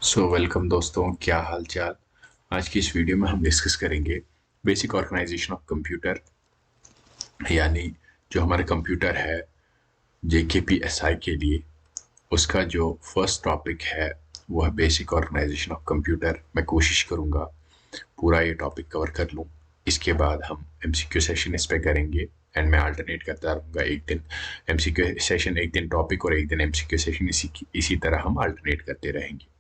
Welcome दोस्तों, क्या हाल चाल। आज की इस वीडियो में हम डिस्कस करेंगे बेसिक ऑर्गेनाइजेशन ऑफ कंप्यूटर, यानी जो हमारा कंप्यूटर है JKPSI के लिए, उसका जो फर्स्ट टॉपिक है वो है बेसिक ऑर्गेनाइजेशन ऑफ कंप्यूटर। मैं कोशिश करूंगा पूरा ये टॉपिक कवर कर लूं। इसके बाद हम MCQ सेशन इस पे करेंगे एंड मैं अल्टरनेट करता रहूंगा। एक दिन MCQ सेशन, एक दिन टॉपिक और एक दिन MCQ सेशन, इसी तरह हम अल्टरनेट करते रहेंगे।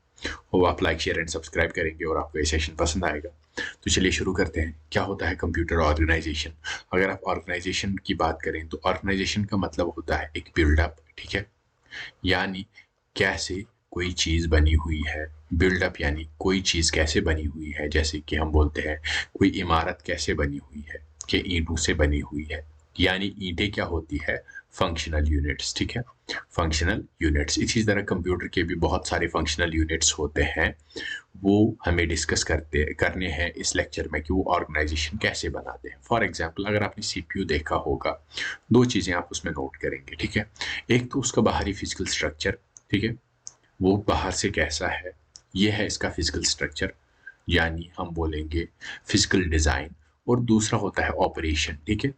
हो आप लाइक शेयर एंड सब्सक्राइब करेंगे और आपको ये सेशन पसंद आएगा। तो चलिए शुरू करते हैं। क्या होता है कंप्यूटर ऑर्गेनाइजेशन? अगर आप ऑर्गेनाइजेशन की बात करें तो ऑर्गेनाइजेशन का मतलब होता है एक बिल्डअप, ठीक है, यानी कैसे कोई चीज बनी हुई है। बिल्डअप यानी कोई चीज कैसे बनी हुई है, जैसे कि हम बोलते हैं कोई इमारत कैसे बनी हुई है, कि ईंटों से बनी हुई है। यानी ईंटें क्या होती है? फंक्शनल यूनिट्स, ठीक है, फंक्शनल यूनिट्स। इसी तरह कंप्यूटर के भी बहुत सारे फंक्शनल यूनिट्स होते हैं, वो हमें डिस्कस करने हैं इस लेक्चर में कि वो ऑर्गेनाइजेशन कैसे बनाते हैं। फॉर एग्जांपल, अगर आपने CPU देखा होगा, दो चीजें आप उसमें नोट करेंगे, ठीक है। एक तो उसका बाहरी फिजिकल स्ट्रक्चर, ठीक है, वो बाहर से कैसा है, ये है इसका फिजिकल स्ट्रक्चर, यानी हम बोलेंगे फिजिकल डिजाइन। और दूसरा होता है ऑपरेशन, ठीक है।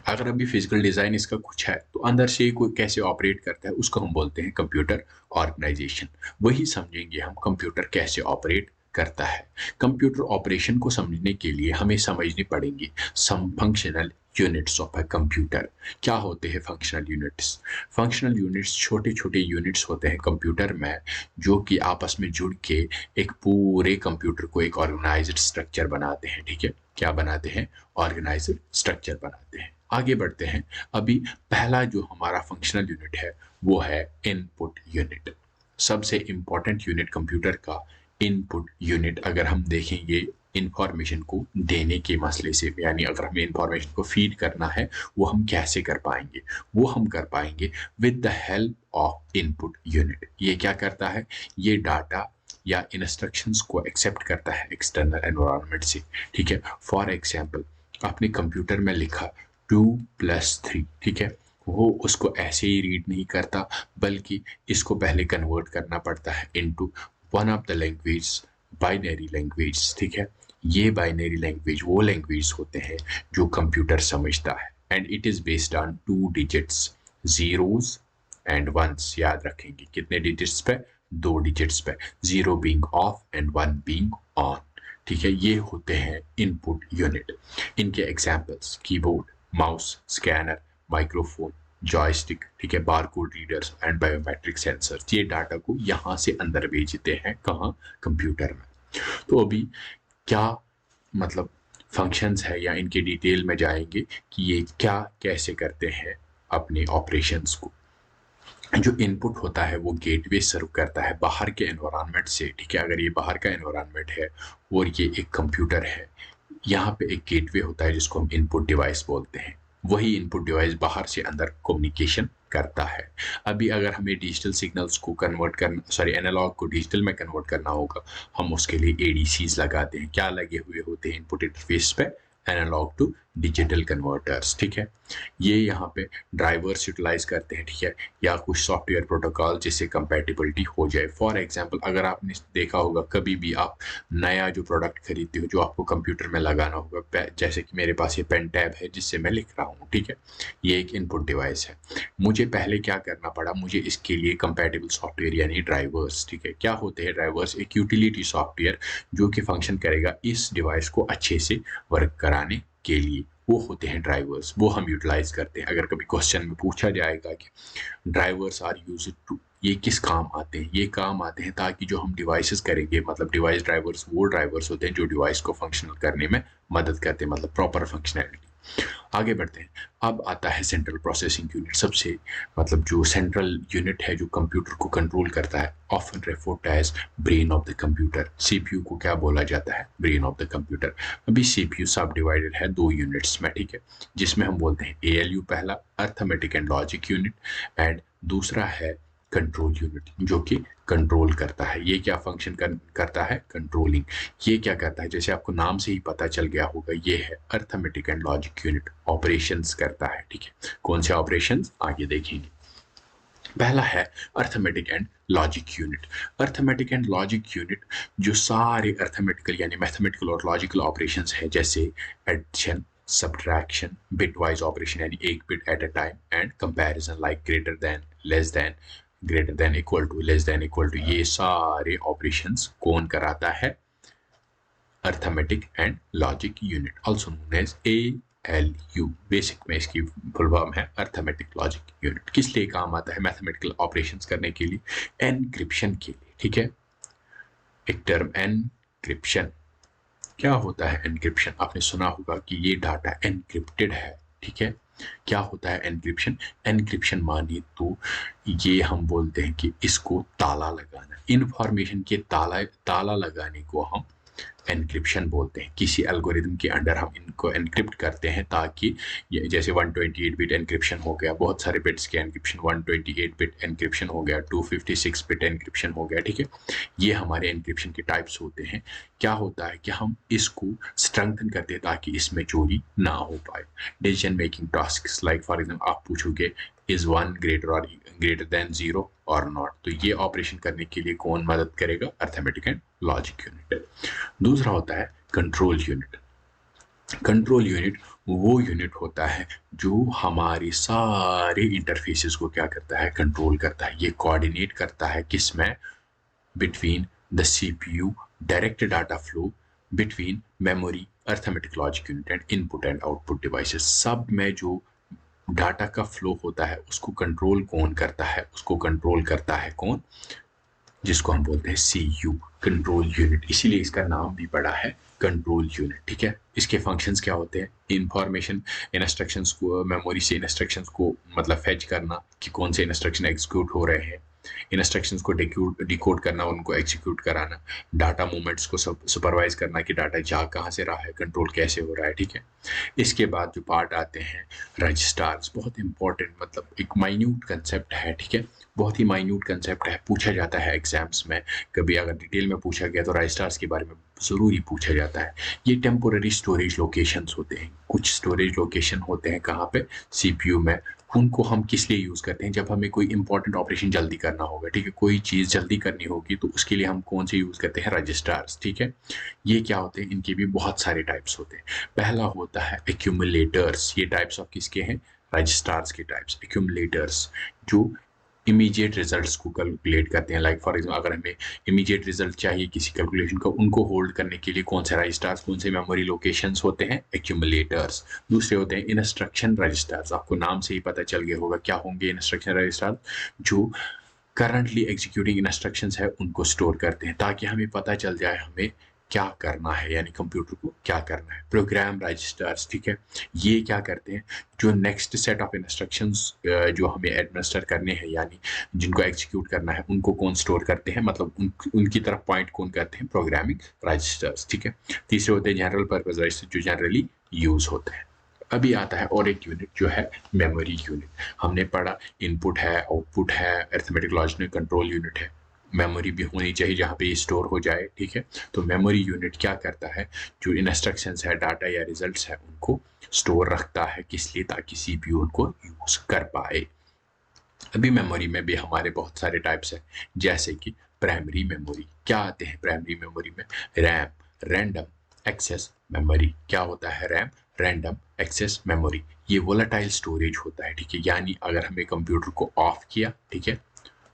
अगर अभी फिजिकल डिजाइन इसका कुछ है तो अंदर से कोई कैसे ऑपरेट करता है उसको हम बोलते हैं कंप्यूटर ऑर्गेनाइजेशन। वही समझेंगे हम कंप्यूटर कैसे ऑपरेट करता है। कंप्यूटर ऑपरेशन को समझने के लिए हमें समझनी पड़ेंगी some functional units of a computer. क्या होते हैं फंक्शनल यूनिट्स? फंक्शनल यूनिट्स छोटे छोटे यूनिट्स होते हैं कंप्यूटर में, जो कि आपस में जुड़ के एक पूरे कंप्यूटर को एक ऑर्गेनाइज्ड स्ट्रक्चर बनाते हैं, ठीक है। क्या बनाते हैं? ऑर्गेनाइज्ड स्ट्रक्चर बनाते हैं। आगे बढ़ते हैं। अभी पहला जो हमारा फंक्शनल यूनिट है वो है इनपुट यूनिट। सबसे इंपॉर्टेंट यूनिट कंप्यूटर का इनपुट यूनिट। अगर हम देखेंगे इंफॉर्मेशन को देने के मसले से, यानी अगर हमें इंफॉर्मेशन को फीड करना है, वो हम कैसे कर पाएंगे? वो हम कर पाएंगे with the help of input unit. ये क्या करता है? ये डाटा या इंस्ट्रक्शंस को एक्सेप्ट करता है एक्सटर्नल एनवायरनमेंट से, ठीक है। फॉर एग्जांपल, आपने कंप्यूटर में लिखा 2+3, ठीक है, वो उसको ऐसे ही रीड नहीं करता, बल्कि इसको पहले कन्वर्ट करना पड़ता है into one of the language, binary language, ठीक है। ये बाइनरी लैंग्वेज वो लैंग्वेज होते हैं जो कंप्यूटर समझता है, and it is based on 2 digits, zeros and ones. याद रखेंगे कितने डिजिट्स पे? 2 डिजिट्स पे, zero being off and one being on, ठीक है। ये होते हैं इनपुट यूनिट। इनके examples keyboard, mouse, scanner, microphone, joystick, ठीक है, barcode readers and biometric sensors. ये डाटा को यहाँ से अंदर भेजते हैं, कहाँ? कंप्यूटर में। तो अभी क्या मतलब फंक्शंस है या इनके डिटेल में जाएंगे कि ये क्या कैसे करते हैं अपने ऑपरेशंस को। जो इनपुट होता है वो गेटवे सर्व करता है बाहर के एनवायरनमेंट से, ठीक है। अगर ये बाहर का एनवायरनमेंट है और ये एक कंप्यूटर है, यहाँ पे एक गेटवे होता है जिसको हम इनपुट डिवाइस बोलते हैं। वही इनपुट डिवाइस बाहर से अंदर कम्युनिकेशन करता है। अभी अगर हमें डिजिटल सिग्नल्स को कन्वर्ट करना, सॉरी एनालॉग को डिजिटल में कन्वर्ट करना होगा, हम उसके लिए ADCs लगाते हैं। क्या लगे हुए होते हैं इनपुट इंटरफेस पे? एनालॉग टू डिजिटल कन्वर्टर्स, ठीक है। ये यहाँ पे ड्राइवर्स यूटिलाइज करते हैं, ठीक है, या कुछ सॉफ्टवेयर प्रोटोकॉल जिससे कंपैटिबिलिटी हो जाए। फॉर एग्जांपल, अगर आपने देखा होगा कभी भी आप नया जो प्रोडक्ट खरीदते हो जो आपको कंप्यूटर में लगाना होगा, जैसे कि मेरे पास ये पेन टैब है जिससे मैं लिख रहा हूँ, ठीक है, ये एक इनपुट डिवाइस है। मुझे पहले क्या करना पड़ा? मुझे इसके लिए कंपैटिबल सॉफ्टवेयर यानी ड्राइवर्स, ठीक है। क्या होते हैं ड्राइवर्स? एक यूटिलिटी सॉफ्टवेयर जो कि फंक्शन करेगा इस डिवाइस को अच्छे से वर्क कराने के लिए, वो होते हैं ड्राइवर्स। वो हम यूटिलाइज करते हैं। अगर कभी क्वेश्चन में पूछा जाएगा कि ड्राइवर्स आर यूज्ड टू, ये किस काम आते हैं? ये काम आते हैं ताकि जो हम डिवाइसेस करेंगे, मतलब डिवाइस ड्राइवर्स वो ड्राइवर्स होते हैं जो डिवाइस को फंक्शनल करने में मदद करते हैं, मतलब प्रॉपर फंक्शनैलिटी। आगे बढ़ते हैं। अब आता है सेंट्रल प्रोसेसिंग यूनिट। सबसे मतलब जो सेंट्रल यूनिट है जो कंप्यूटर को कंट्रोल करता है, often referred as brain of the computer. CPU को क्या बोला जाता है? Brain of the computer. अभी CPU सब डिवाइडेड है 2 यूनिट्स में, ठीक है, जिसमें हम बोलते हैं ALU पहला, arithmetic and logic unit, and दूसरा है कंट्रोल यूनिट जो कि कंट्रोल करता है। ये क्या फंक्शन करता है? कंट्रोलिंग। ये क्या करता है? जैसे आपको नाम से ही पता चल गया होगा, ये है arithmetic and logic unit, operations करता है, ठीक है। कौन से ऑपरेशंस? आगे देखेंगे। पहला है arithmetic and logic unit. Arithmetic and logic unit जो सारे अर्थमेटिकल यानी मैथमेटिकल और लॉजिकल ऑपरेशंस हैं, जैसे एडिशन, सब्ट्रैक्शन, बिटवाइज ऑपरेशन यानी एक bit at a time, and comparison like greater than, less than, greater than equal to, less than equal to, ये सारे ऑपरेशंस कौन कराता है? Arithmetic and logic unit, also known as ALU। Basic में इसकी full form है arithmetic logic unit. किस लिए काम आता है? मैथमेटिकल ऑपरेशंस करने के लिए, एनक्रिप्शन के लिए, ठीक है। एक टर्म एनक्रिप्शन, क्या होता है एनक्रिप्शन? आपने सुना होगा कि ये डाटा एनक्रिप्टेड है, ठीक है। क्या होता है एनक्रिप्शन? एनक्रिप्शन मानिए तो ये हम बोलते हैं कि इसको ताला लगाना, इंफॉर्मेशन के ताला लगाने को हम एनक्रिप्शन बोलते हैं। किसी एल्गोरिदम के अंडर हम इनको एनक्रिप्ट करते हैं ताकि जैसे 128 बिट एनक्रिप्शन हो गया, बहुत सारे बिट्स के एनक्रिप्शन, 128 बिट एनक्रिप्शन हो गया, 256 बिट एनक्रिप्शन हो गया, ठीक है। ये हमारे एनक्रिप्शन के टाइप्स होते हैं। क्या होता है कि हम इसको स्ट्रेंथन करते हैं ताकि इसमें चोरी ना हो पाए। Decision making task, like for example आप पूछोगे इज 1 ग्रेटर देन 0 और नॉट, तो ये ऑपरेशन करने के लिए कौन मदद करेगा? Arithmetic and logic unit. दूसरा होता है कंट्रोल यूनिट। कंट्रोल यूनिट वो यूनिट होता है जो हमारे सारे इंटरफेसेस को क्या करता है? कंट्रोल करता है। ये कोऑर्डिनेट करता है किसमें? Between the CPU, direct data flow between memory, arithmetic logic unit and input and output devices. सब में जो डाटा का फ्लो होता है उसको कंट्रोल कौन करता है? उसको कंट्रोल करता है कौन? जिसको हम बोलते हैं CU, कंट्रोल यूनिट। इसीलिए इसका नाम भी पड़ा है कंट्रोल यूनिट, ठीक है। इसके फंक्शंस क्या होते हैं? इंफॉर्मेशन, इंस्ट्रक्शंस को, मेमोरी से इंस्ट्रक्शंस को मतलब फेच करना कि कौन से इंस्ट्रक्शन एग्जीक्यूट हो रहे हैं, इंस्ट्रक्शंस को डिकोड करना, उनको एग्जीक्यूट कराना, डाटा मूवमेंट्स को सुपरवाइज करना कि डाटा जा कहाँ से रहा है, कंट्रोल कैसे हो रहा है, ठीक है। इसके बाद जो पार्ट आते हैं रजिस्टार्स, बहुत इंपॉर्टेंट, मतलब एक माइन्यूट कंसेप्ट है, ठीक है। बहुत ही माइन्यूट कंसेप्ट है, पूछा जाता है एग्जाम्स में। कभी अगर डिटेल में पूछा गया तो रजिस्टार्स के बारे में ज़रूर ही पूछा जाता है। ये टेम्पोररी स्टोरेज लोकेशंस होते हैं। कुछ स्टोरेज लोकेशन होते हैं कहाँ पे? CPU में। उनको हम किस लिए यूज़ करते हैं? जब हमें कोई इंपॉर्टेंट ऑपरेशन जल्दी करना होगा, ठीक है, कोई चीज़ जल्दी करनी होगी तो उसके लिए हम कौन से यूज़ करते हैं? रजिस्टार्स, ठीक है। ये क्या होते हैं? इनके भी बहुत सारे टाइप्स होते हैं। पहला होता है एक्यूमुलेटर्स। ये टाइप्स ऑफ किसके हैं? रजिस्टार्स के टाइप्स। एक्यूमुलेटर्स जो इमीडिएट रिजल्ट्स को कैलकुलेट करते हैं, लाइक फॉर एग्जाम्पल अगर हमें इमीडिएट रिजल्ट चाहिए किसी कैलकुलेशन का, उनको होल्ड करने के लिए कौन से रजिस्टर्स, कौन से मेमोरी लोकेशंस होते हैं? एक्यूमुलेटर्स। दूसरे होते हैं इंस्ट्रक्शन रजिस्टर्स। आपको नाम से ही पता चल गया होगा क्या होंगे इंस्ट्रक्शन रजिस्टर्स। जो करंटली एग्जीक्यूटिंग इंस्ट्रक्शंस है उनको स्टोर करते हैं ताकि हमें पता चल जाए हमें क्या करना है, यानी कंप्यूटर को क्या करना है। प्रोग्राम रजिस्टर्स, ठीक है, ये क्या करते हैं? जो नेक्स्ट सेट ऑफ इंस्ट्रक्शंस जो हमें एडमिनिस्टर करने हैं यानी जिनको एग्जीक्यूट करना है, उनको कौन स्टोर करते हैं, मतलब उनकी तरफ पॉइंट कौन करते हैं? प्रोग्रामिंग रजिस्टर्स, ठीक है। तीसरे होते हैं जनरल पर्पज रजिस्टर जो जनरली यूज होते हैं। अभी आता है और एक यूनिट जो है मेमोरी यूनिट। हमने पढ़ा इनपुट है, आउटपुट है, अरिथमेटिक लॉजिक कंट्रोल यूनिट है। मेमोरी भी होनी चाहिए जहाँ पे ये स्टोर हो जाए, ठीक है। तो मेमोरी यूनिट क्या करता है? जो इंस्ट्रक्शंस है, डाटा या रिजल्ट्स है, उनको स्टोर रखता है। किस लिए? ताकि CPU उनको यूज कर पाए। अभी मेमोरी में भी हमारे बहुत सारे टाइप्स हैं, जैसे कि प्राइमरी मेमोरी। क्या आते हैं प्राइमरी मेमोरी में? RAM, random access memory. क्या होता है रैम? Random access memory. ये वोलेटाइल स्टोरेज होता है, ठीक है। यानी अगर हमें कंप्यूटर को ऑफ किया, ठीक है,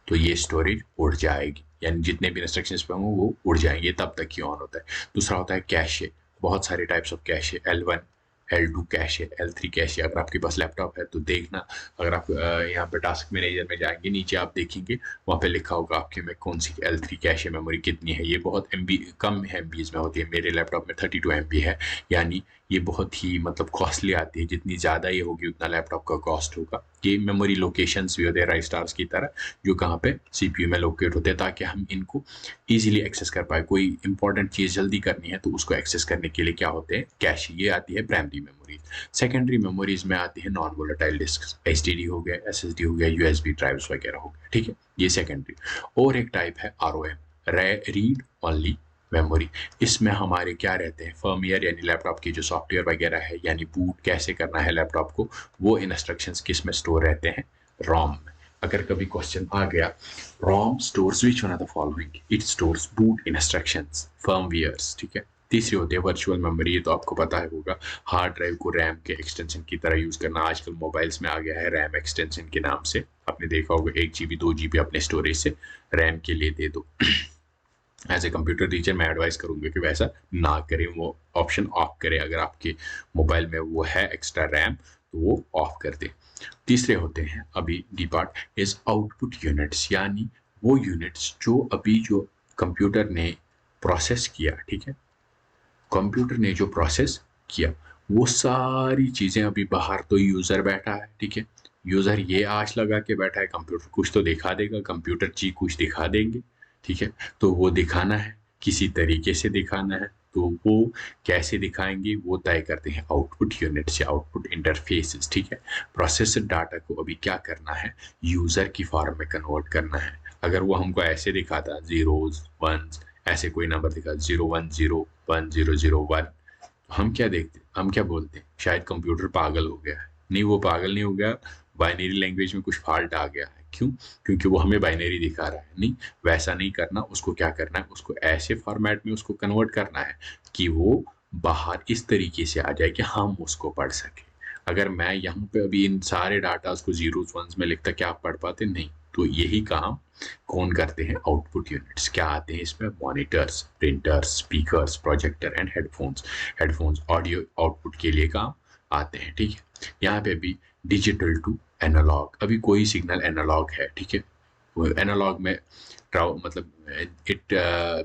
तो ये स्टोरेज उड़ जाएगी, यानी जितने भी इंस्ट्रक्शंस पे होंगे वो उड़ जाएंगे, तब तक ही ऑन होता है। दूसरा होता है कैशे। बहुत सारे types of cache, L1 L2 cache, L3 cache. अगर आपके पास लैपटॉप है तो देखना, अगर आप यहाँ पे टास्क मैनेजर में जाएंगे, नीचे आप देखेंगे वहाँ पे लिखा होगा आपके में कौन सी L3 कैशे मेमोरी कितनी है। ये बहुत MB कम MBs में होती है। मेरे लैपटॉप में 32 MB है, यानी ये बहुत ही मतलब कॉस्टली आती है। जितनी ज़्यादा ये होगी उतना लैपटॉप का कॉस्ट होगा। ये मेमोरी लोकेशंस भी होते हैं रजिस्टर्स की तरह, जो कहाँ पे? CPU में लोकेट होते हैं, ताकि हम इनको इजीली एक्सेस कर पाए। कोई इंपॉर्टेंट चीज़ जल्दी करनी है तो उसको एक्सेस करने के लिए क्या होते हैं? कैशे। ये आती है प्राइमरी मेमोरीज। सेकेंडरी मेमोरीज में आती है नॉन वोलेटाइल डिस्क, HDD हो गया, SSD हो गया, USB ड्राइव्स वगैरह हो गया, ठीक है। ये सेकेंडरी। और एक टाइप है ROM, रीड ओनली मेमोरी। इसमें हमारे क्या रहते हैं? फर्मवेयर यानी लैपटॉप की जो सॉफ्टवेयर वगैरह है, यानी बूट कैसे करना है लैपटॉप को, वो इंस्ट्रक्शंस किस में स्टोर रहते हैं? ROM में। अगर कभी क्वेश्चन आ गया, ROM stores which one of the following, it stores boot instructions, firmwares, ठीक है। तीसरी होती है वर्चुअल मेमोरी, ये तो आपको पता है होगा, हार्ड ड्राइव को रैम के एक्सटेंशन की तरह यूज करना। आजकल मोबाइल्स में आ गया है रैम एक्सटेंशन के नाम से, आपने देखा होगा 1 GB 2 GB अपने स्टोरेज से रैम के लिए दे दो। एज ए कंप्यूटर टीचर मैं एडवाइस करूंगा कि वैसा ना करें, वो ऑप्शन ऑफ करें। अगर आपके मोबाइल में वो है एक्स्ट्रा रैम तो वो ऑफ कर दें। तीसरे होते हैं अभी D part is output units, यानी वो यूनिट्स जो अभी जो कंप्यूटर ने प्रोसेस किया, ठीक है, कंप्यूटर ने जो प्रोसेस किया वो सारी चीजें अभी बाहर तो यूजर बैठा है, ठीक है, यूजर ये आश लगा के बैठा है कंप्यूटर कुछ तो दिखा देगा, कंप्यूटर जी कुछ दिखा देंगे, ठीक है। तो वो दिखाना है, किसी तरीके से दिखाना है, तो वो कैसे दिखाएंगे वो तय करते हैं आउटपुट यूनिट्स या आउटपुट इंटरफेसेस, ठीक है। प्रोसेसर डाटा को अभी क्या करना है, यूजर की फॉर्म में कन्वर्ट करना है। अगर वो हमको ऐसे दिखाता जीरोज वंस, ऐसे कोई नंबर दिखा 0101001, तो हम क्या देखते, हम क्या बोलते, शायद कंप्यूटर पागल हो गया है। नहीं, वो पागल नहीं हो गया, बाइनरी लैंग्वेज में कुछ फॉल्ट आ गया है। क्यों? क्योंकि वो हमें बाइनरी दिखा रहा है। नहीं, वैसा नहीं करना, उसको क्या करना है, उसको ऐसे फॉर्मेट में उसको कन्वर्ट करना है कि वो बाहर इस तरीके से आ जाए कि हम उसको पढ़ सके। अगर मैं यहाँ पे अभी इन सारे डाटा उसको जीरोस वंस में लिखता, क्या आप पढ़ पाते? नहीं। तो यही काम कौन करते हैं, आउटपुट यूनिट्स। क्या आते हैं इसमें, monitors, printers, speakers, projector and headphones. Headphones audio output के लिए काम आते हैं, ठीक है। यहाँ पे अभी डिजिटल टू एनालॉग, अभी कोई सिग्नल एनालॉग है, ठीक है, वो एनालॉग में मतलब it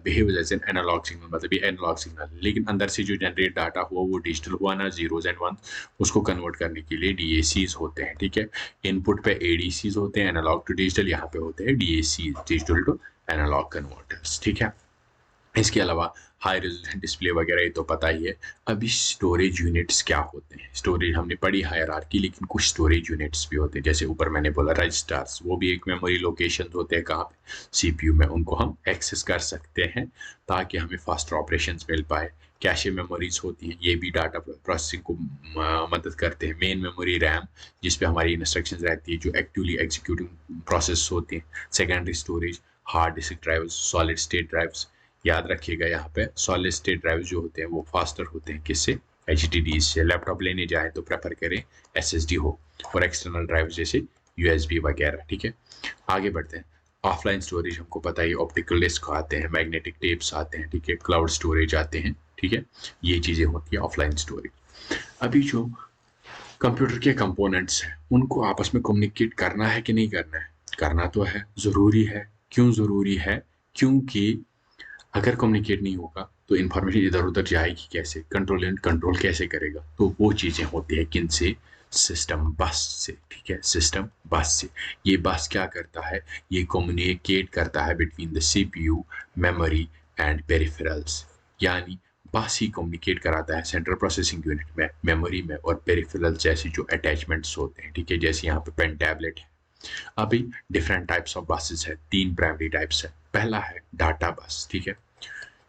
behaves as an analog signal, मतलब ये एनालॉग सिग्नल, लेकिन अंदर से जो जनरेट डाटा हुआ वो डिजिटल हुआ ना, जीरोज एंड वन, उसको कन्वर्ट करने के लिए डीएसीज होते हैं, ठीक है। इनपुट पे एडीसीज होते हैं, एनालॉग टू डिजिटल, यहाँ पे होते हैं DAC, digital to analog converters, ठीक है। इसके अलावा हाई रेजोल्यूशन डिस्प्ले वगैरह ये तो पता ही है। अभी स्टोरेज यूनिट्स क्या होते हैं, स्टोरेज हमने पढ़ी हायरार्की, लेकिन कुछ स्टोरेज यूनिट्स भी होते हैं, जैसे ऊपर मैंने बोला रजिस्टर्स, वो भी एक मेमोरी लोकेशन होते हैं, कहाँ पे, सीपीयू में, उनको हम एक्सेस कर सकते हैं ताकि हमें फास्टर ऑपरेशंस मिल पाए। कैशे मेमोरीज होती हैं, ये भी डाटा प्रोसेसिंग को मदद करते हैं। मेन मेमोरी रैम, जिस पे हमारी इंस्ट्रक्शंस रहती है, जो एक्टिवली एग्जीक्यूटिंग प्रोसेस होती हैं। Secondary storage, hard disk drives, solid state drives. याद रखिएगा यहाँ पे सॉलिड स्टेट ड्राइव जो होते हैं वो फास्टर होते हैं, किससे, एचडीडी से। लैपटॉप लेने जाए तो प्रेफर करें एसएसडी हो, और एक्सटर्नल ड्राइव जैसे यूएसबी वगैरह, ठीक है। आगे बढ़ते हैं। ऑफलाइन स्टोरेज हमको पता है, ऑप्टिकल डिस्क आते हैं, मैग्नेटिक टेप्स आते हैं, ठीक है, क्लाउड स्टोरेज आते हैं, ठीक है, ये चीजें होती है ऑफलाइन स्टोरेज। अभी जो कंप्यूटर के कंपोनेंट्स हैं उनको आपस में कम्युनिकेट करना है कि नहीं करना है, करना तो है, जरूरी है। क्यों जरूरी है? क्योंकि अगर कम्युनिकेट नहीं होगा तो इन्फॉर्मेशन इधर उधर जाएगी कैसे, कंट्रोल कैसे करेगा, तो वो चीजें होती है किन से, सिस्टम बस से, ठीक है, सिस्टम बस से। ये बस क्या करता है, ये कम्युनिकेट करता है between the CPU, memory and peripherals, यानी बस ही कम्युनिकेट कराता है सेंट्रल प्रोसेसिंग यूनिट में, मेमोरी में और पेरिफेरल्स जैसी जो अटैचमेंट्स होते हैं, ठीक है, जैसे यहाँ पे पेन टैबलेट है। अभी डिफरेंट टाइप्स ऑफ बसेस है, 3 प्राइमरी टाइप्स है। पहला है डाटा बस, ठीक है,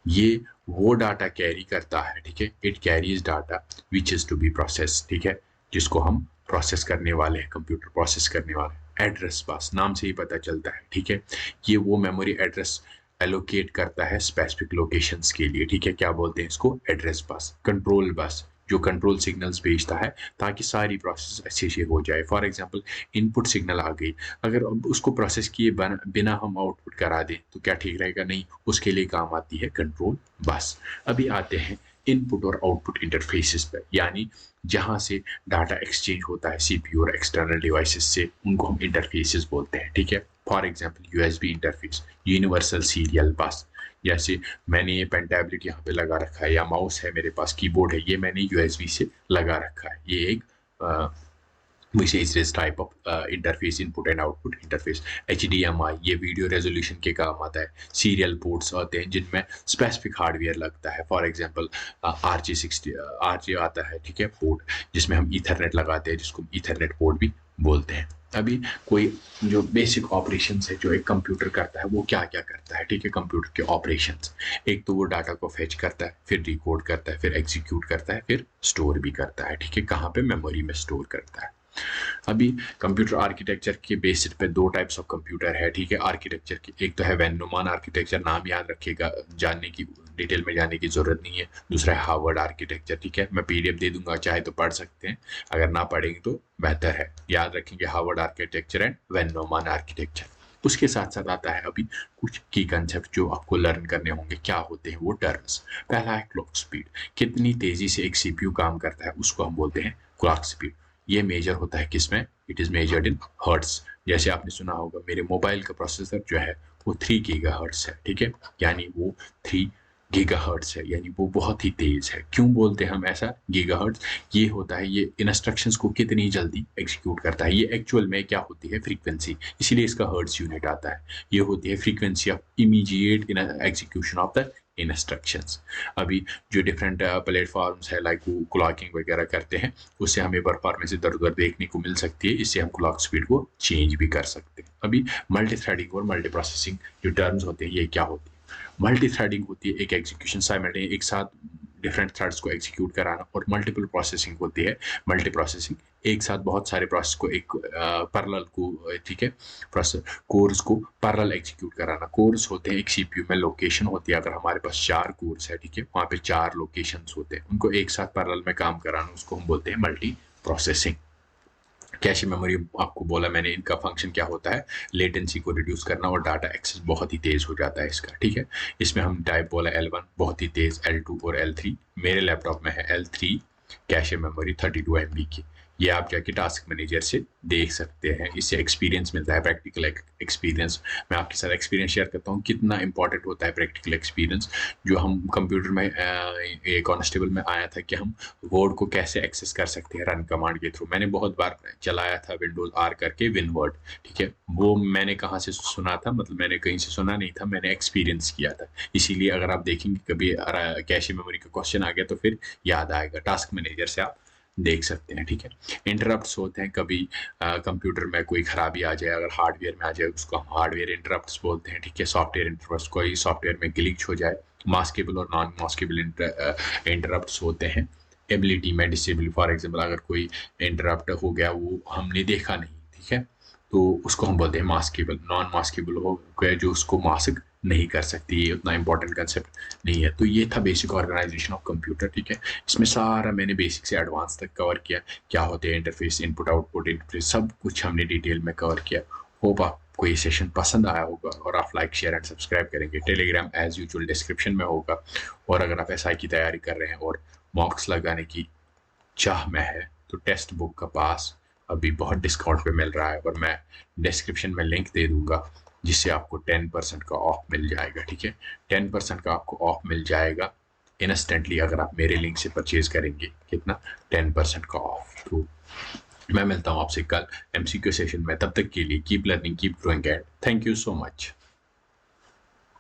ये वो डाटा कैरी करता है, ठीक है, it carries data which is to be process, ठीक है, जिसको हम प्रोसेस करने वाले हैं, कंप्यूटर प्रोसेस करने वाले हैं। एड्रेस बस, नाम से ही पता चलता है, ठीक है, ये वो मेमोरी एड्रेस एलोकेट करता है स्पेसिफिक लोकेशंस के लिए, ठीक है, क्या बोलते हैं इसको, एड्रेस बस। कंट्रोल बस, जो कंट्रोल सिग्नल्स भेजता है ताकि सारी प्रोसेस अच्छे से हो जाए। फॉर एग्जांपल इनपुट सिग्नल आ गई, अगर उसको प्रोसेस किए बिना हम आउटपुट करा दें तो क्या ठीक रहेगा? नहीं, उसके लिए काम आती है कंट्रोल बस। अभी आते हैं इनपुट और आउटपुट इंटरफेसेस पर, यानी जहां से डाटा एक्सचेंज होता है सीपीयू और एक्सटर्नल डिवाइसेस से, उनको हम इंटरफेसेस बोलते हैं, ठीक है। For example USB interface, universal serial बस, जैसे मैंने ये पेन टैबलेट यहाँ पे लगा रखा है, या माउस है मेरे पास, कीबोर्ड है, ये मैंने यूएसबी से लगा रखा है, ये एक विशेष type of interface, input and output interface. HDMI, ये वीडियो रेजोल्यूशन के काम आता है। सीरियल पोर्ट्स आते हैं जिनमें स्पेसिफिक हार्डवेयर लगता है, फॉर एग्जांपल आरजे आता है, ठीक है, पोर्ट जिसमें हम ईथरनेट लगाते हैं, जिसको ईथरनेट पोर्ट भी बोलते हैं। अभी कोई जो बेसिक ऑपरेशंस है जो एक कंप्यूटर करता है वो क्या क्या करता है, ठीक है, कंप्यूटर के ऑपरेशंस, एक तो वो डाटा को फेच करता है, फिर डिकोड करता है, फिर एग्जीक्यूट करता है, फिर स्टोर भी करता है, ठीक है, कहाँ पे, मेमोरी में स्टोर करता है। अभी कंप्यूटर आर्किटेक्चर के बेसिस पे दो टाइप्स ऑफ कंप्यूटर है, ठीक है। आर्किटेक्चर की एक तो है वैन न्यूमैन आर्किटेक्चर, नाम याद रखिएगा, जानने की डिटेल में जाने की जरूरत नहीं है। दूसरा है हार्वर्ड आर्किटेक्चर, ठीक है। मैं पीडीएफ दे दूंगा, चाहे तो पढ़ सकते हैं, अगर ना पढ़ेंगे तो बेहतर है। याद रखेंगे Harvard architecture and von Neumann architecture. उसके साथ साथ आता है अभी कुछ की कंसेप्ट जो आपको लर्न करने होंगे। क्या होते हैं वो टर्म्स? पहला है क्लॉक स्पीड, कितनी तेजी से एक सीपीयू काम करता है उसको हम बोलते हैं क्लॉक स्पीड। ये मेजर होता है किसमें? It is measured in hertz. जैसे आपने सुना होगा मेरे मोबाइल का प्रोसेसर जो है वो 3 गीगाहर्ट्ज है, ठीक है, यानी वो 3 गीगाहर्ट्ज है, यानी वो बहुत ही तेज है। क्यों बोलते हैं हम ऐसा गीगाहर्ट्ज? ये होता है, ये इंस्ट्रक्शंस को कितनी जल्दी एग्जीक्यूट करता है। ये एक्चुअल में क्या होती है? फ्रीक्वेंसी, इसीलिए इसका हर्ट्ज यूनिट आता है। ये होती है frequency of immediate in execution of the instructions. अभी जो डिफरेंट प्लेटफॉर्म्स है लाइक वो क्लॉकिंग वगैरह करते हैं, उससे हमें परफॉर्मेंस इधर उधर देखने को मिल सकती है। इससे हम क्लॉक स्पीड को चेंज भी कर सकते हैं। अभी मल्टी थ्रेडिंग और मल्टी प्रोसेसिंग जो टर्म्स होते हैं, ये क्या होती है? मल्टी थ्रेडिंग होती है एक एग्जीक्यूशन साइमल्टेनियस एक साथ डिफरेंट थ्रेड्स को एग्जीक्यूट कराना, और मल्टीपल प्रोसेसिंग होती है मल्टी प्रोसेसिंग, एक साथ बहुत सारे प्रोसेस को एक पैरेलल को, ठीक है, प्रोसेस कोर्स को पैरेलल एग्जीक्यूट कराना। कोर्स होते हैं एक सीपीयू में लोकेशन होती है, अगर हमारे पास 4 कोर्स है, ठीक है, वहाँ पे 4 लोकेशंस होते हैं, उनको एक साथ पैरेलल में काम कराना, उसको हम बोलते हैं मल्टी प्रोसेसिंग। कैश मेमोरी आपको बोला मैंने, इनका फंक्शन क्या होता है? लेटेंसी को रिड्यूस करना, और डाटा एक्सेस बहुत ही तेज हो जाता है इसका, ठीक है। इसमें हम टाइप बोला L1 बहुत ही तेज, L2 और L3। मेरे लैपटॉप में है L3 कैश मेमोरी 32 MB की। ये आप जाके टास्क मैनेजर से देख सकते हैं, इससे एक्सपीरियंस मिलता है, प्रैक्टिकल एक्सपीरियंस। मैं आपके साथ एक्सपीरियंस शेयर करता हूँ कितना इंपॉर्टेंट होता है प्रैक्टिकल एक्सपीरियंस। जो हम कंप्यूटर में कॉन्स्टेबल में आया था कि हम वर्ड को कैसे एक्सेस कर सकते हैं रन कमांड के थ्रू। मैंने बहुत बार चलाया था विंडोज R करके विनवर्ड, ठीक है। वो मैंने कहाँ से सुना था? मतलब मैंने कहीं से सुना नहीं था, मैंने एक्सपीरियंस किया था। इसीलिए अगर आप देखेंगे कभी कैश मेमोरी का क्वेश्चन आ गया तो फिर याद आएगा, टास्क मैनेजर से आप देख सकते हैं, ठीक है। इंटरप्ट्स होते हैं, कभी कंप्यूटर में कोई खराबी आ जाए, अगर हार्डवेयर में आ जाए उसको हम हार्डवेयर इंटरप्ट्स बोलते हैं, ठीक है। सॉफ्टवेयर इंटरप्ट्स, कोई सॉफ्टवेयर में ग्लिच हो जाए, मास्केबल और नॉन मास्केबल इंटरप्ट्स होते हैं। एबिलिटी में डिसेबल, फॉर एग्जांपल अगर कोई इंटरप्ट हो गया वो हमने देखा नहीं, ठीक है, तो उसको हम बोलते हैं मास्केबल। नॉन मास्केबल हो गया जो उसको मास्क नहीं कर सकती, ये उतना इंपॉर्टेंट कंसेप्ट नहीं है। तो ये था बेसिक ऑर्गेनाइजेशन ऑफ कंप्यूटर, ठीक है। इसमें सारा मैंने बेसिक से एडवांस तक कवर किया, क्या होते हैं इंटरफेस, इनपुट आउटपुट इंटरफेस, सब कुछ हमने डिटेल में कवर किया। होप आपको ये सेशन पसंद आया होगा, और आप लाइक शेयर एंड सब्सक्राइब करेंगे। टेलीग्राम एज यूजुअल डिस्क्रिप्शन में होगा। और अगर आप एसआई की तैयारी कर रहे हैं और मॉक्स लगाने की चाह में है तो टेक्स्ट बुक का पास अभी बहुत डिस्काउंट पे मिल रहा है, और मैं डिस्क्रिप्शन में लिंक दे दूंगा जिससे आपको 10% का ऑफ मिल जाएगा, ठीक है। 10% का आपको ऑफ मिल जाएगा इंस्टेंटली अगर आप मेरे लिंक से परचेज करेंगे। कितना? 10% का ऑफ। तो मैं मिलता हूँ आपसे कल MCQ सेशन में, तब तक के लिए keep learning, keep growing and thank you so much.